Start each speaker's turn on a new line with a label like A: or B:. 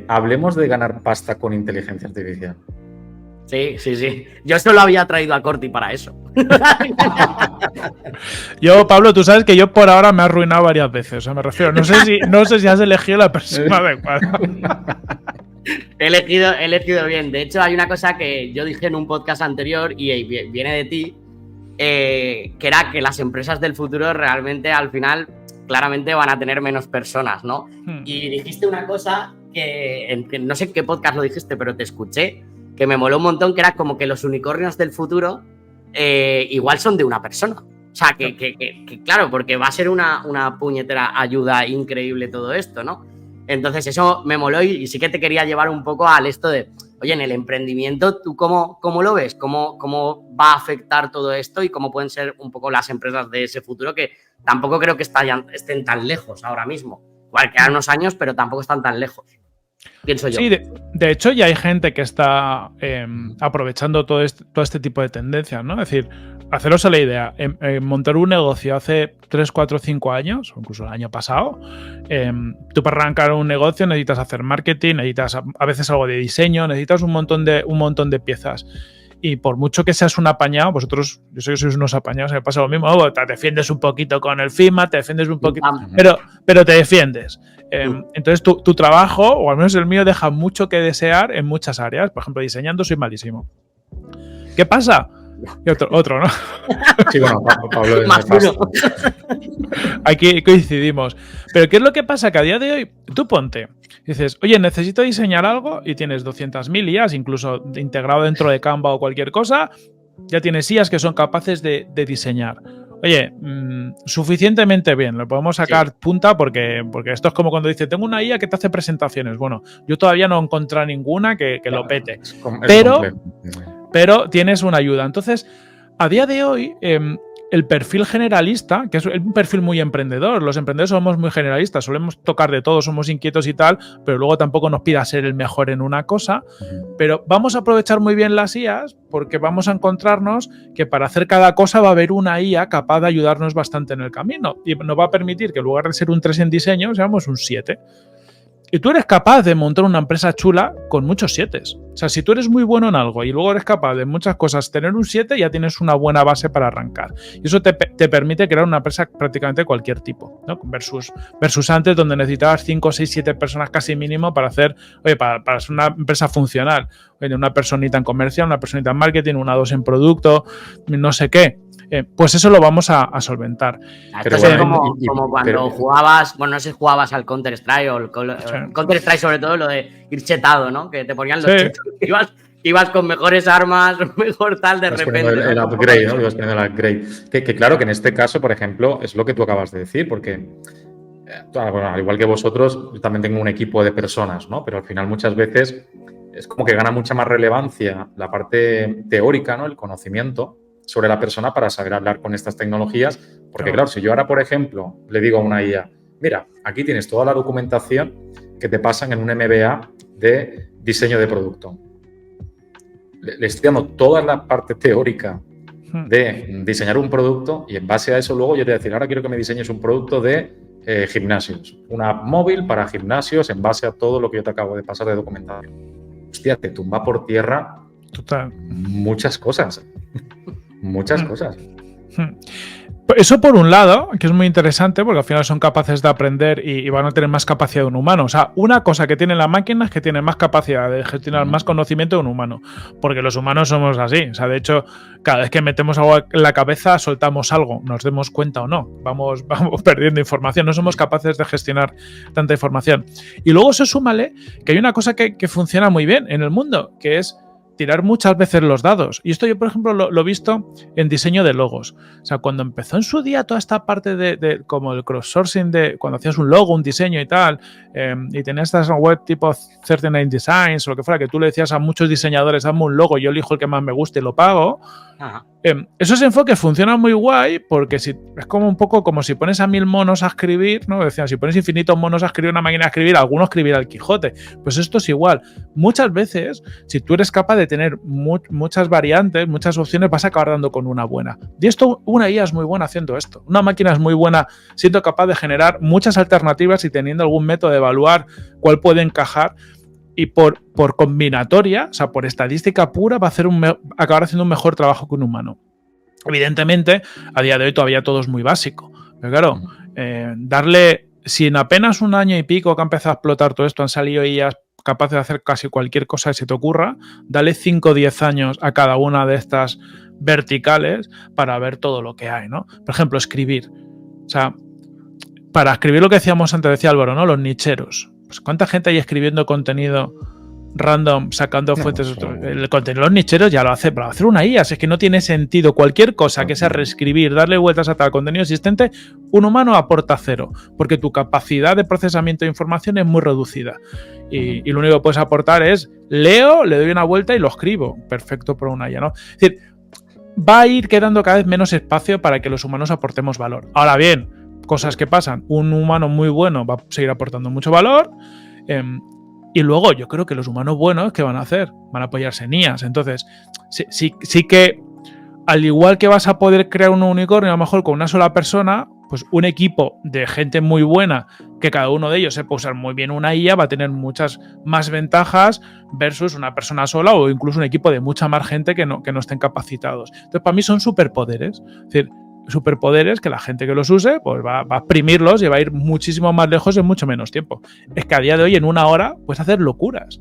A: hablemos de ganar pasta con inteligencia artificial.
B: Sí. Yo solo había traído a Corti para eso.
C: Yo, Pablo, tú sabes que yo por ahora me he arruinado varias veces. O sea, me refiero, no sé si has elegido la persona adecuada.
B: He elegido bien. De hecho, hay una cosa que yo dije en un podcast anterior y viene de ti, que era que las empresas del futuro realmente al final claramente van a tener menos personas, ¿no? Y dijiste una cosa que no sé en qué podcast lo dijiste, pero te escuché, que me moló un montón, que era como que los unicornios del futuro igual son de una persona. O sea, que claro, porque va a ser una puñetera ayuda increíble todo esto, ¿no? Entonces eso me moló y sí que te quería llevar un poco al esto de, oye, en el emprendimiento, ¿tú cómo lo ves? ¿Cómo va a afectar todo esto y cómo pueden ser un poco las empresas de ese futuro que tampoco creo que estén tan lejos ahora mismo? Igual quedan unos años, pero tampoco están tan lejos. Pienso yo.
C: Sí, de hecho ya hay gente que está aprovechando todo este tipo de tendencias, ¿no? Es decir, haceros la idea, montar un negocio hace 3, 4, 5 años, o incluso el año pasado, tú para arrancar un negocio necesitas hacer marketing, necesitas a veces algo de diseño, necesitas un montón de piezas. Y por mucho que seas un apañado, vosotros, yo sé que sois unos apañados, me pasa lo mismo, te defiendes un poquito con el FIMA, te defiendes un poquito, pero te defiendes. Entonces tu trabajo, o al menos el mío, deja mucho que desear en muchas áreas. Por ejemplo, diseñando soy malísimo. ¿Qué pasa? Y otro, ¿no?
A: Sí, bueno, Pablo es
B: más uno.
C: Aquí coincidimos. Pero ¿qué es lo que pasa? Que a día de hoy, tú ponte, dices, oye, necesito diseñar algo y tienes 200.000 IAs, incluso integrado dentro de Canva o cualquier cosa, ya tienes IAs que son capaces de diseñar. Oye, suficientemente bien, lo podemos sacar punta porque esto es como cuando dice, tengo una IA que te hace presentaciones. Bueno, yo todavía no he encontrado ninguna que lo pete. Pero tienes una ayuda. Entonces, a día de hoy, el perfil generalista, que es un perfil muy emprendedor, los emprendedores somos muy generalistas, solemos tocar de todo, somos inquietos y tal, pero luego tampoco nos pida ser el mejor en una cosa, pero vamos a aprovechar muy bien las IAs porque vamos a encontrarnos que para hacer cada cosa va a haber una IA capaz de ayudarnos bastante en el camino y nos va a permitir que en lugar de ser un 3 en diseño, seamos un 7. Y tú eres capaz de montar una empresa chula con muchos 7. O sea, si tú eres muy bueno en algo y luego eres capaz de muchas cosas tener un 7, ya tienes una buena base para arrancar. Y eso te permite crear una empresa prácticamente de cualquier tipo, ¿no? Versus antes, donde necesitabas 5, 6, 7 personas casi mínimo para hacer, para ser una empresa funcional. Oye, una personita en comercial, una personita en marketing, 1 o 2 en producto, no sé qué. Pues eso lo vamos a solventar.
B: Esto es como cuando jugabas, bueno, no sé si jugabas al Counter-Strike o Counter-Strike sobre todo, lo de ir chetado, ¿no? Que te ponían los chetos, ibas con mejores armas, mejor tal, de repente.
A: El upgrade, ¿no? Ibas poniendo el upgrade. Que claro, que en este caso, por ejemplo, es lo que tú acabas de decir, porque, bueno, al igual que vosotros, yo también tengo un equipo de personas, ¿no? Pero al final muchas veces es como que gana mucha más relevancia la parte teórica, ¿no? El conocimiento sobre la persona para saber hablar con estas tecnologías. Porque, claro, si yo ahora, por ejemplo, le digo a una IA, mira, aquí tienes toda la documentación que te pasan en un MBA de diseño de producto. Le estoy dando toda la parte teórica de diseñar un producto y en base a eso luego yo te voy a decir, ahora quiero que me diseñes un producto de gimnasios. Una app móvil para gimnasios en base a todo lo que yo te acabo de pasar de documentación. Hostia, te tumba por tierra muchas cosas. Muchas cosas.
C: Eso por un lado, que es muy interesante porque al final son capaces de aprender y van a tener más capacidad de un humano. O sea, una cosa que tienen las máquinas es que tienen más capacidad de gestionar más conocimiento de un humano. Porque los humanos somos así. O sea, de hecho, cada vez que metemos algo en la cabeza, soltamos algo, nos demos cuenta o no. Vamos perdiendo información. No somos capaces de gestionar tanta información. Y luego se súmale que hay una cosa que funciona muy bien en el mundo, que es tirar muchas veces los dados. Y esto yo, por ejemplo, lo he visto en diseño de logos. O sea, cuando empezó en su día toda esta parte de como el cross-sourcing de cuando hacías un logo, un diseño y tal, y tenías estas web tipo 39 Designs o lo que fuera, que tú le decías a muchos diseñadores, hazme un logo, yo elijo el que más me guste y lo pago. Esos enfoques funcionan muy guay porque es como un poco como si pones a 1000 monos a escribir, ¿no? Decían, si pones infinitos monos a escribir una máquina a escribir, alguno escribirá el Quijote. Pues esto es igual. Muchas veces, si tú eres capaz de tener muchas variantes, muchas opciones, vas a acabar dando con una buena. Y esto, una IA es muy buena haciendo esto. Una máquina es muy buena siendo capaz de generar muchas alternativas y teniendo algún método de evaluar cuál puede encajar. Y por combinatoria, o sea, por estadística pura, va a acabar haciendo un mejor trabajo que un humano. Evidentemente, a día de hoy todavía todo es muy básico. Pero claro, si en apenas un año y pico que ha empezado a explotar todo esto, han salido IAs capaces de hacer casi cualquier cosa que se te ocurra, dale 5 o 10 años a cada una de estas verticales para ver todo lo que hay, ¿no? Por ejemplo, escribir. O sea, para escribir lo que decíamos antes, decía Álvaro, ¿no? Los nicheros. Pues ¿cuánta gente hay escribiendo contenido random, sacando fuentes? El contenido de los nicheros ya lo hace, pero hacer una IA, es que no tiene sentido. Cualquier cosa que sea reescribir, darle vueltas a tal contenido existente, un humano aporta cero, porque tu capacidad de procesamiento de información es muy reducida. Y lo único que puedes aportar es leo, le doy una vuelta y lo escribo. Perfecto por una IA, ¿no? Es decir, va a ir quedando cada vez menos espacio para que los humanos aportemos valor. Ahora bien, cosas que pasan, un humano muy bueno va a seguir aportando mucho valor, y luego yo creo que los humanos buenos, ¿qué van a hacer? Van a apoyarse en IAs. Entonces, sí que al igual que vas a poder crear un unicornio a lo mejor con una sola persona, pues un equipo de gente muy buena, que cada uno de ellos sepa usar muy bien una IA, va a tener muchas más ventajas versus una persona sola o incluso un equipo de mucha más gente que no estén capacitados. Entonces, para mí son superpoderes. Es decir, superpoderes que la gente que los use pues va a exprimirlos y va a ir muchísimo más lejos en mucho menos tiempo. Es que a día de hoy en una hora puedes hacer locuras.